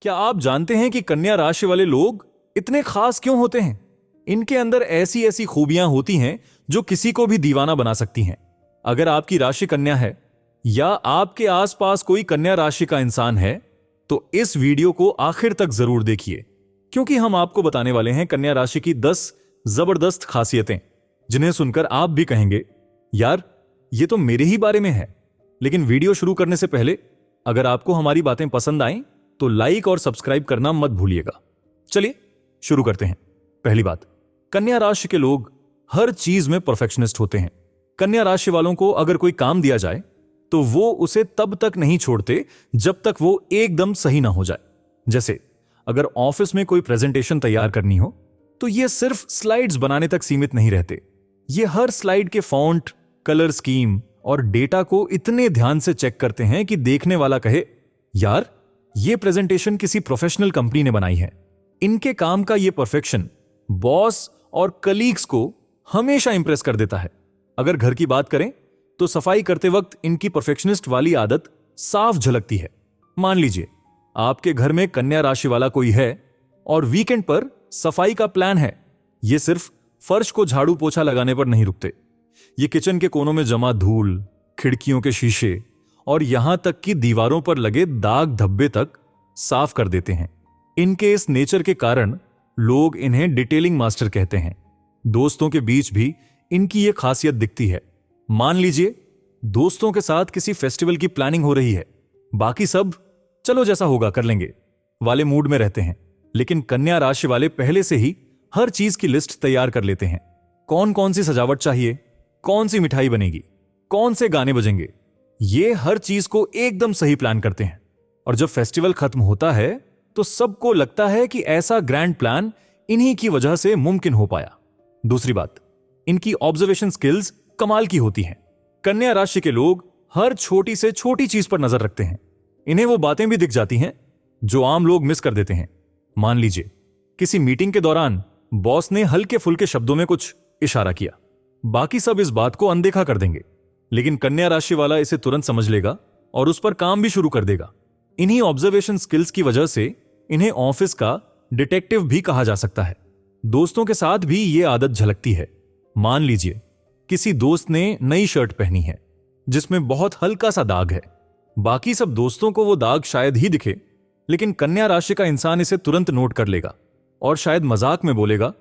क्या आप जानते हैं कि कन्या राशि वाले लोग इतने खास क्यों होते हैं? इनके अंदर ऐसी ऐसी खूबियां होती हैं जो किसी को भी दीवाना बना सकती हैं। अगर आपकी राशि कन्या है या आपके आसपास कोई कन्या राशि का इंसान है तो इस वीडियो को आखिर तक जरूर देखिए, क्योंकि हम आपको बताने वाले हैं कन्या राशि की 10 जबरदस्त खासियतें जिन्हें सुनकर आप भी कहेंगे, यार ये तो मेरे ही बारे में है। लेकिन वीडियो शुरू करने से पहले अगर आपको हमारी बातें पसंद आएं तो लाइक और सब्सक्राइब करना मत भूलिएगा। चलिए शुरू करते हैं। पहली बात, कन्या राशि के लोग हर चीज में परफेक्शनिस्ट होते हैं। कन्या राशि वालों को अगर कोई काम दिया जाए तो वो उसे तब तक नहीं छोड़ते जब तक वो एकदम सही ना हो जाए। जैसे अगर ऑफिस में कोई प्रेजेंटेशन तैयार करनी हो तो ये सिर्फ स्लाइड्स बनाने तक सीमित नहीं रहते। ये हर स्लाइड के फॉन्ट, कलर स्कीम और डेटा को इतने ध्यान से चेक करते हैं कि देखने वाला कहे, यार ये प्रेजेंटेशन किसी प्रोफेशनल कंपनी ने बनाई है। इनके काम का ये परफेक्शन बॉस और कलीग्स को हमेशा इंप्रेस कर देता है। अगर घर की बात करें तो सफाई करते वक्त इनकी परफेक्शनिस्ट वाली आदत साफ झलकती है। मान लीजिए आपके घर में कन्या राशि वाला कोई है और वीकेंड पर सफाई का प्लान है। ये सिर्फ फर्श को झाड़ू पोछा लगाने पर नहीं रुकते। ये किचन के कोनों में जमा धूल, खिड़कियों के शीशे और यहां तक कि दीवारों पर लगे दाग धब्बे तक साफ कर देते हैं। इनके इस नेचर के कारण लोग इन्हें डिटेलिंग मास्टर कहते हैं। दोस्तों के बीच भी इनकी यह खासियत दिखती है। मान लीजिए दोस्तों के साथ किसी फेस्टिवल की प्लानिंग हो रही है, बाकी सब चलो जैसा होगा कर लेंगे वाले मूड में रहते हैं, लेकिन कन्या राशि वाले पहले से ही हर चीज की लिस्ट तैयार कर लेते हैं। कौन कौन सी सजावट चाहिए, कौन सी मिठाई बनेगी, कौन से गाने बजेंगे, ये हर चीज को एकदम सही प्लान करते हैं। और जब फेस्टिवल खत्म होता है तो सबको लगता है कि ऐसा ग्रैंड प्लान इन्हीं की वजह से मुमकिन हो पाया। दूसरी बात, इनकी ऑब्जर्वेशन स्किल्स कमाल की होती हैं। कन्या राशि के लोग हर छोटी से छोटी चीज पर नजर रखते हैं। इन्हें वो बातें भी दिख जाती हैं जो आम लोग मिस कर देते हैं। मान लीजिए किसी मीटिंग के दौरान बॉस ने हल्के फुल्के शब्दों में कुछ इशारा किया, बाकी सब इस बात को अनदेखा कर देंगे, लेकिन कन्या राशि वाला इसे तुरंत समझ लेगा और उस पर काम भी शुरू कर देगा। इन्हीं ऑब्जर्वेशन स्किल्स की वजह से इन्हें ऑफिस का डिटेक्टिव भी कहा जा सकता है। दोस्तों के साथ भी ये आदत झलकती है। मान लीजिए किसी दोस्त ने नई शर्ट पहनी है जिसमें बहुत हल्का सा दाग है। बाकी सब दोस्तों को वो दाग शायद ही दिखे, लेकिन कन्या राशि का इंसान इसे तुरंत नोट कर लेगा और शायद मजाक में बोलेगा,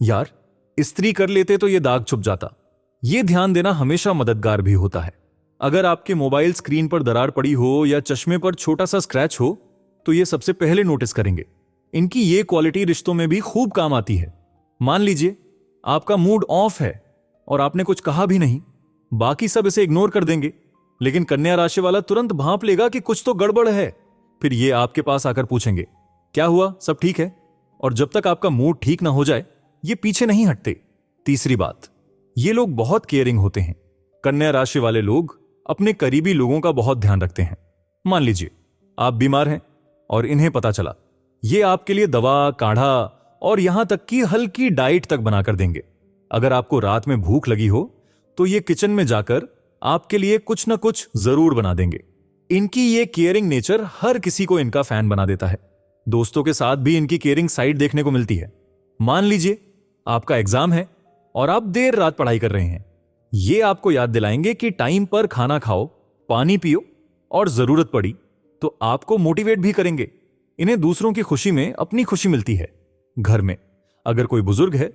यार इस्त्री कर लेते तो ये दाग छुप जाता। ये ध्यान देना हमेशा मददगार भी होता है। अगर आपके मोबाइल स्क्रीन पर दरार पड़ी हो या चश्मे पर छोटा सा स्क्रैच हो तो ये सबसे पहले नोटिस करेंगे। इनकी ये क्वालिटी रिश्तों में भी खूब काम आती है। मान लीजिए आपका मूड ऑफ है और आपने कुछ कहा भी नहीं, बाकी सब इसे इग्नोर कर देंगे, लेकिन कन्या राशि वाला तुरंत भांप लेगा कि कुछ तो गड़बड़ है। फिर ये आपके पास आकर पूछेंगे, क्या हुआ, सब ठीक है? और जब तक आपका मूड ठीक ना हो जाए ये पीछे नहीं हटते। तीसरी बात, ये लोग बहुत केयरिंग होते हैं। कन्या राशि वाले लोग अपने करीबी लोगों का बहुत ध्यान रखते हैं। मान लीजिए आप बीमार हैं और इन्हें पता चला, ये आपके लिए दवा, काढ़ा और यहां तक कि हल्की डाइट तक बनाकर देंगे। अगर आपको रात में भूख लगी हो तो ये किचन में जाकर आपके लिए कुछ ना कुछ जरूर बना देंगे। इनकी ये केयरिंग नेचर हर किसी को इनका फैन बना देता है। दोस्तों के साथ भी इनकी केयरिंग साइड देखने को मिलती है। मान लीजिए आपका एग्जाम है और आप देर रात पढ़ाई कर रहे हैं। ये आपको याद दिलाएंगे कि टाइम पर खाना खाओ, पानी पियो और जरूरत पड़ी तो आपको मोटिवेट भी करेंगे। इन्हें दूसरों की खुशी में अपनी खुशी मिलती है। घर में अगर कोई बुजुर्ग है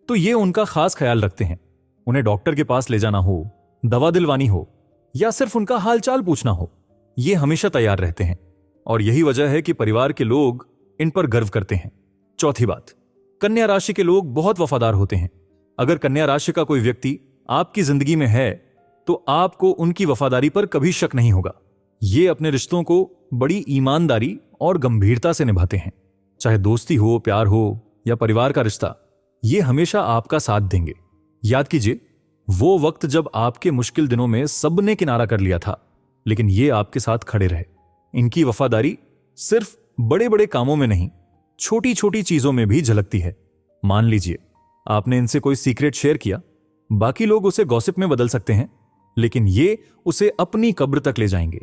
तो ये उनका खास ख्याल रखते हैं। उन्हें डॉक्टर के पास ले जाना हो, दवा दिलवानी हो या सिर्फ उनका हालचाल पूछना हो, ये हमेशा तैयार रहते हैं। और यही वजह है कि परिवार के लोग इन पर गर्व करते हैं। चौथी बात, कन्या राशि के लोग बहुत वफादार होते हैं। अगर कन्या राशि का कोई व्यक्ति आपकी जिंदगी में है तो आपको उनकी वफादारी पर कभी शक नहीं होगा। ये अपने रिश्तों को बड़ी ईमानदारी और गंभीरता से निभाते हैं। चाहे दोस्ती हो, प्यार हो या परिवार का रिश्ता, ये हमेशा आपका साथ देंगे। याद कीजिए वो वक्त जब आपके मुश्किल दिनों में सबने किनारा कर लिया था, लेकिन ये आपके साथ खड़े रहे। इनकी वफादारी सिर्फ बड़े बड़े कामों में नहीं, छोटी छोटी चीजों में भी झलकती है। मान लीजिए आपने इनसे कोई सीक्रेट शेयर किया, बाकी लोग उसे गॉसिप में बदल सकते हैं, लेकिन ये उसे अपनी कब्र तक ले जाएंगे।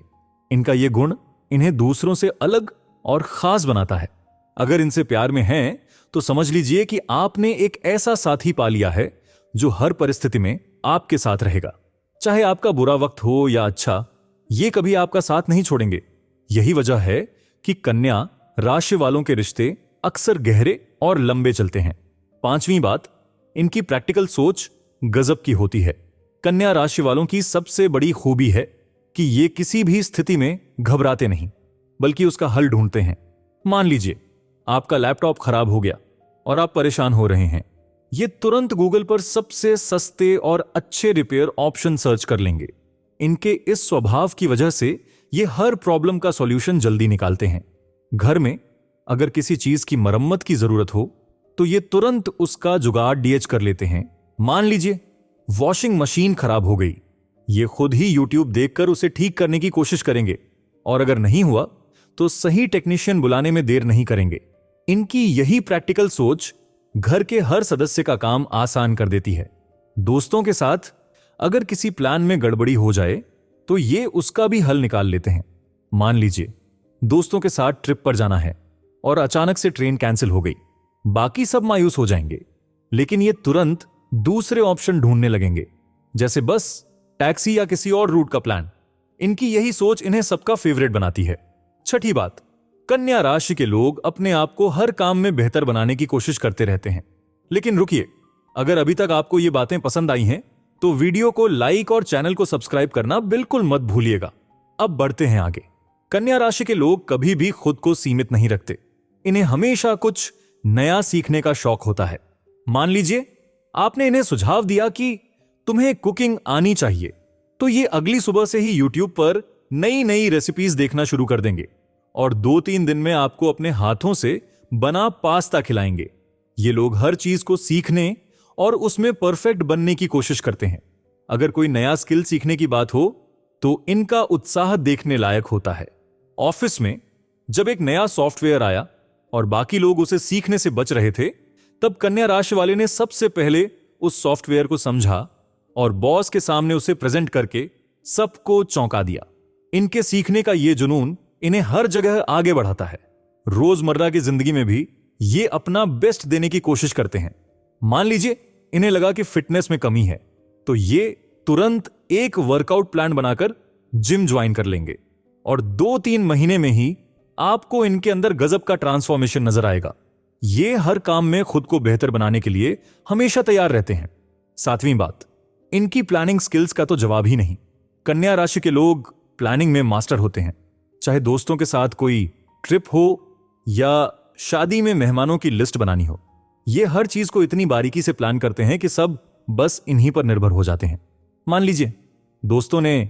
इनका यह गुण इन्हें दूसरों से अलग और खास बनाता है। अगर इनसे प्यार में हैं तो समझ लीजिए कि आपने एक ऐसा साथी पा लिया है जो हर परिस्थिति में आपके साथ रहेगा। चाहे आपका बुरा वक्त हो या अच्छा, ये कभी आपका साथ नहीं छोड़ेंगे। यही वजह है कि कन्या राशि वालों के रिश्ते अक्सर गहरे और लंबे चलते हैं। पांचवी बात, इनकी प्रैक्टिकल सोच गजब की होती है। कन्या राशि वालों की सबसे बड़ी खूबी है कि ये किसी भी स्थिति में घबराते नहीं, बल्कि उसका हल ढूंढते हैं। मान लीजिए आपका लैपटॉप खराब हो गया और आप परेशान हो रहे हैं, ये तुरंत गूगल पर सबसे सस्ते और अच्छे रिपेयर ऑप्शन सर्च कर लेंगे। इनके इस स्वभाव की वजह से ये हर प्रॉब्लम का सॉल्यूशन जल्दी निकालते हैं। घर में अगर किसी चीज की मरम्मत की जरूरत हो तो ये तुरंत उसका जुगाड़ डीएच कर लेते हैं। मान लीजिए वॉशिंग मशीन खराब हो गई, ये खुद ही यूट्यूब देखकर उसे ठीक करने की कोशिश करेंगे, और अगर नहीं हुआ तो सही टेक्नीशियन बुलाने में देर नहीं करेंगे। इनकी यही प्रैक्टिकल सोच घर के हर सदस्य का काम आसान कर देती है। दोस्तों के साथ अगर किसी प्लान में गड़बड़ी हो जाए तो ये उसका भी हल निकाल लेते हैं। मान लीजिए दोस्तों के साथ ट्रिप पर जाना है और अचानक से ट्रेन कैंसिल हो गई, बाकी सब मायूस हो जाएंगे, लेकिन ये तुरंत दूसरे ऑप्शन ढूंढने लगेंगे, जैसे बस, टैक्सी या किसी और रूट का प्लान। इनकी यही सोच इन्हें सबका फेवरेट बनाती है। छठी बात, कन्या राशि के लोग अपने आप को हर काम में बेहतर बनाने की कोशिश करते रहते हैं। लेकिन रुकिए, अगर अभी तक आपको ये बातें पसंद आई हैं तो वीडियो को लाइक और चैनल को सब्सक्राइब करना बिल्कुल मत भूलिएगा। अब बढ़ते हैं आगे। कन्या राशि के लोग कभी भी खुद को सीमित नहीं रखते। इन्हें हमेशा कुछ नया सीखने का शौक होता है। मान लीजिए आपने इन्हें सुझाव दिया कि तुम्हें कुकिंग आनी चाहिए, तो ये अगली सुबह से ही यूट्यूब पर नई नई रेसिपीज देखना शुरू कर देंगे और 2-3 दिन में आपको अपने हाथों से बना पास्ता खिलाएंगे। ये लोग हर चीज को सीखने और उसमें परफेक्ट बनने की कोशिश करते हैं। अगर कोई नया स्किल सीखने की बात हो तो इनका उत्साह देखने लायक होता है। ऑफिस में जब एक नया सॉफ्टवेयर आया और बाकी लोग उसे सीखने से बच रहे थे, तब कन्या राशि वाले ने सबसे पहले उस सॉफ्टवेयर को समझा और बॉस के सामने उसे प्रेजेंट करके सबको चौंका दिया। इनके सीखने का ये जुनून इन्हें हर जगह आगे बढ़ाता है। रोजमर्रा की जिंदगी में भी ये अपना बेस्ट देने की कोशिश करते हैं। मान लीजिए इन्हें लगा कि फिटनेस में कमी है, तो ये तुरंत एक वर्कआउट प्लान बनाकर जिम ज्वाइन कर लेंगे और 2-3 महीने में ही आपको इनके अंदर गजब का ट्रांसफॉर्मेशन नजर आएगा। ये हर काम में खुद को बेहतर बनाने के लिए हमेशा तैयार रहते हैं। सातवीं बात, इनकी प्लानिंग स्किल्स का तो जवाब ही नहीं। कन्या राशि के लोग प्लानिंग में मास्टर होते हैं। चाहे दोस्तों के साथ कोई ट्रिप हो या शादी में मेहमानों की लिस्ट बनानी हो, ये हर चीज को इतनी बारीकी से प्लान करते हैं कि सब बस इन्हीं पर निर्भर हो जाते हैं। मान लीजिए दोस्तों ने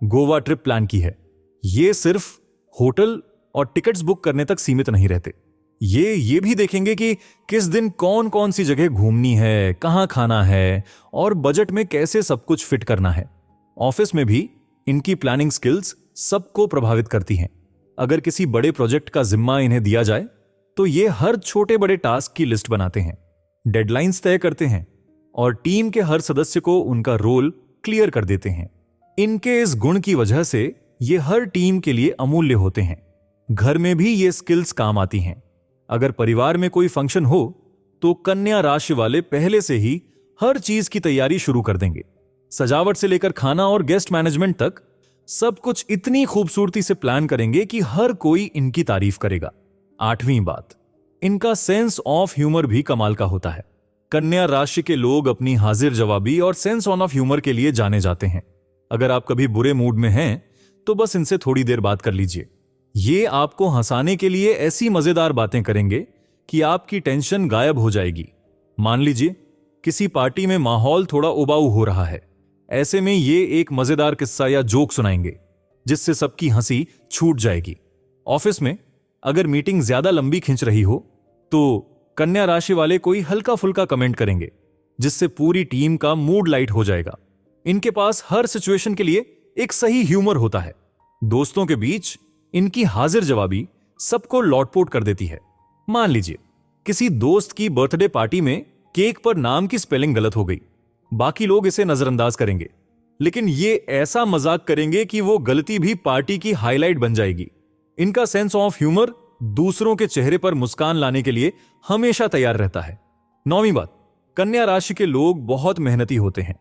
गोवा ट्रिप प्लान की है, ये सिर्फ होटल और टिकट्स बुक करने तक सीमित नहीं रहते। ये भी देखेंगे कि किस दिन कौन कौन सी जगह घूमनी है, कहां खाना है और बजट में कैसे सब कुछ फिट करना है। ऑफिस में भी इनकी प्लानिंग स्किल्स सबको प्रभावित करती हैं। अगर किसी बड़े प्रोजेक्ट का जिम्मा इन्हें दिया जाए तो ये हर छोटे बड़े टास्क की लिस्ट बनाते हैं, डेडलाइंस तय करते हैं और टीम के हर सदस्य को उनका रोल क्लियर कर देते हैं। इनके इस गुण की वजह से ये हर टीम के लिए अमूल्य होते हैं। घर में भी ये स्किल्स काम आती हैं। अगर परिवार में कोई फंक्शन हो तो कन्या राशि वाले पहले से ही हर चीज की तैयारी शुरू कर देंगे। सजावट से लेकर खाना और गेस्ट मैनेजमेंट तक सब कुछ इतनी खूबसूरती से प्लान करेंगे कि हर कोई इनकी तारीफ करेगा। आठवीं बात, इनका सेंस ऑफ ह्यूमर भी कमाल का होता है। कन्या राशि के लोग अपनी हाजिर जवाबी और सेंस ऑफ ह्यूमर के लिए जाने जाते हैं। अगर आप कभी बुरे मूड में हैं तो बस इनसे थोड़ी देर बात कर लीजिए। ये आपको हंसाने के लिए ऐसी मजेदार बातें करेंगे कि आपकी टेंशन गायब हो जाएगी। मान लीजिए किसी पार्टी में माहौल थोड़ा उबाऊ हो रहा है, ऐसे में ये एक मजेदार किस्सा या जोक सुनाएंगे जिससे सबकी हंसी छूट जाएगी। ऑफिस में अगर मीटिंग ज्यादा लंबी खिंच रही हो तो कन्या राशि वाले कोई हल्का फुल्का कमेंट करेंगे जिससे पूरी टीम का मूड लाइट हो जाएगा। इनके पास हर सिचुएशन के लिए एक सही ह्यूमर होता है। दोस्तों के बीच इनकी हाजिर जवाबी सबको लौटपोट कर देती है। मान लीजिए किसी दोस्त की बर्थडे पार्टी में केक पर नाम की स्पेलिंग गलत हो गई, बाकी लोग इसे नजरअंदाज करेंगे, लेकिन ये ऐसा मजाक करेंगे कि वो गलती भी पार्टी की हाईलाइट बन जाएगी। इनका सेंस ऑफ ह्यूमर दूसरों के चेहरे पर मुस्कान लाने के लिए हमेशा तैयार रहता है। 9वीं बात, कन्या राशि के लोग बहुत मेहनती होते हैं।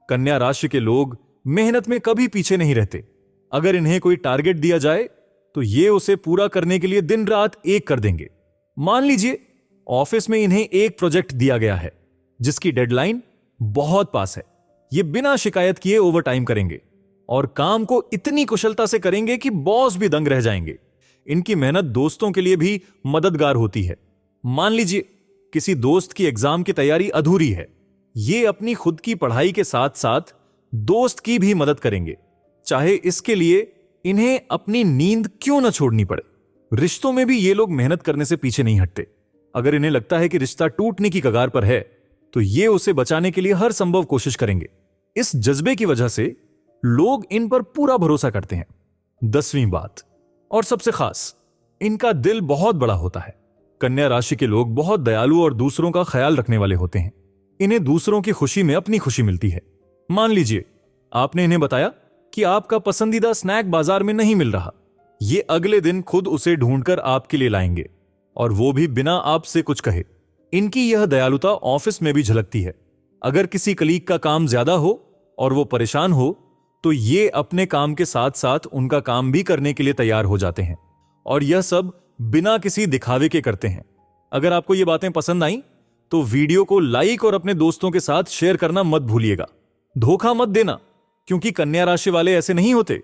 कन्या राशि के लोग मेहनत में कभी पीछे नहीं रहते। अगर इन्हें कोई टारगेट दिया जाए तो ये उसे पूरा करने के लिए दिन रात एक कर देंगे। मान लीजिए ऑफिस में इन्हें एक प्रोजेक्ट दिया गया है जिसकी डेडलाइन बहुत पास है। ये बिना शिकायत किए ओवरटाइम करेंगे और काम को इतनी कुशलता से करेंगे कि बॉस भी दंग रह जाएंगे। इनकी मेहनत दोस्तों के लिए भी मददगार होती है। मान लीजिए किसी दोस्त की एग्जाम की तैयारी अधूरी है, ये अपनी खुद की पढ़ाई के साथ साथ दोस्त की भी मदद करेंगे, चाहे इसके लिए इन्हें अपनी नींद क्यों न छोड़नी पड़े। रिश्तों में भी ये लोग मेहनत करने से पीछे नहीं हटते। अगर इन्हें लगता है कि रिश्ता टूटने की कगार पर है तो ये उसे बचाने के लिए हर संभव कोशिश करेंगे। इस जज्बे की वजह से लोग इन पर पूरा भरोसा करते हैं। 10वीं बात और सबसे खास, इनका दिल बहुत बड़ा होता है। कन्या राशि के लोग बहुत दयालु और दूसरों का ख्याल रखने वाले होते हैं। इन्हें दूसरों की खुशी में अपनी खुशी मिलती है। मान लीजिए आपने इन्हें बताया कि आपका पसंदीदा स्नैक बाजार में नहीं मिल रहा, ये अगले दिन खुद उसे ढूंढकर आपके लिए लाएंगे, और वो भी बिना आपसे कुछ कहे। इनकी यह दयालुता ऑफिस में भी झलकती है। अगर किसी कलीग का काम ज्यादा हो और वो परेशान हो तो ये अपने काम के साथ साथ उनका काम भी करने के लिए तैयार हो जाते हैं, और यह सब बिना किसी दिखावे के करते हैं। अगर आपको ये बातें पसंद आई तो वीडियो को लाइक और अपने दोस्तों के साथ शेयर करना मत भूलिएगा। धोखा मत देना, क्योंकि कन्या राशि वाले ऐसे नहीं होते।